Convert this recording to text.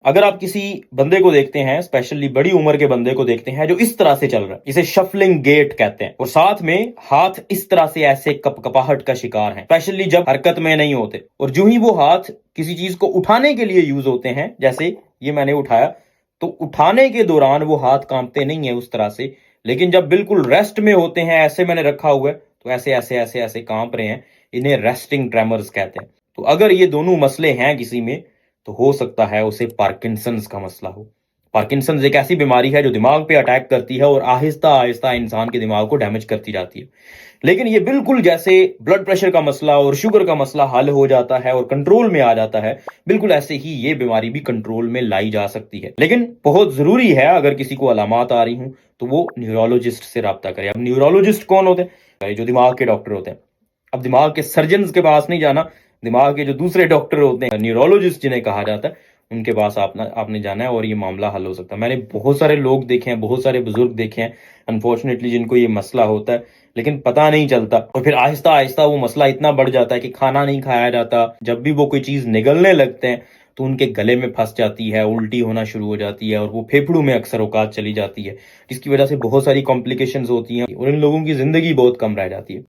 अगर आप किसी बंदे को देखते हैं, स्पेशली बड़ी उम्र के बंदे को देखते हैं जो इस तरह से चल रहा है, इसे शफलिंग गेट कहते हैं, और साथ में हाथ इस तरह से ऐसे कपकपाहट का शिकार हैं, स्पेशली जब हरकत में नहीं होते, और जो ही वो हाथ किसी चीज को उठाने के लिए यूज होते हैं, जैसे ये मैंने उठाया, तो उठाने के दौरान वो हाथ कांपते नहीं है उस तरह से, लेकिन जब बिल्कुल रेस्ट में होते हैं, ऐसे मैंने रखा हुआ है, तो ऐसे ऐसे ऐसे ऐसे कांप रहे हैं, इन्हें रेस्टिंग ट्रेमर्स कहते हैं। तो अगर ये दोनों मसले हैं किसी में, तो हो सकता है उसे पार्किंसंस का मसला हो। पार्किंसंस एक ऐसी बीमारी है जो दिमाग पे अटैक करती है और आहिस्ता आहिस्ता इंसान के दिमाग को डैमेज करती जाती है। लेकिन ये बिल्कुल जैसे ब्लड प्रेशर का मसला और शुगर का मसला हल हो जाता है और कंट्रोल में आ जाता है, बिल्कुल ऐसे ही ये बीमारी भी कंट्रोल में लाई जा सकती है। लेकिन बहुत जरूरी है, अगर किसी को अलामात आ रही हूं तो वो न्यूरोलॉजिस्ट से रब्ता करे। अब न्यूरोलॉजिस्ट कौन होते हैं? जो दिमाग के डॉक्टर होते हैं। अब दिमाग के सर्जन के पास नहीं जाना, दिमाग के जो दूसरे डॉक्टर होते हैं, न्यूरोलॉजिस्ट जिन्हें कहा जाता है, उनके पास आपने जाना है और ये मामला हल हो सकता है। मैंने बहुत सारे लोग देखे हैं, बहुत सारे बुजुर्ग देखे हैं अनफॉर्चुनेटली, जिनको ये मसला होता है लेकिन पता नहीं चलता, और फिर आहिस्ता आहिस्ता वो मसला इतना बढ़ जाता है कि खाना नहीं खाया जाता। जब भी वो कोई चीज निगलने लगते हैं तो उनके गले में फंस जाती है, उल्टी होना शुरू हो जाती है, और वो फेफड़ों में अक्सर औकात चली जाती है, जिसकी वजह से बहुत सारी कॉम्प्लिकेशंस होती हैं और इन लोगों की जिंदगी बहुत कम रह जाती है।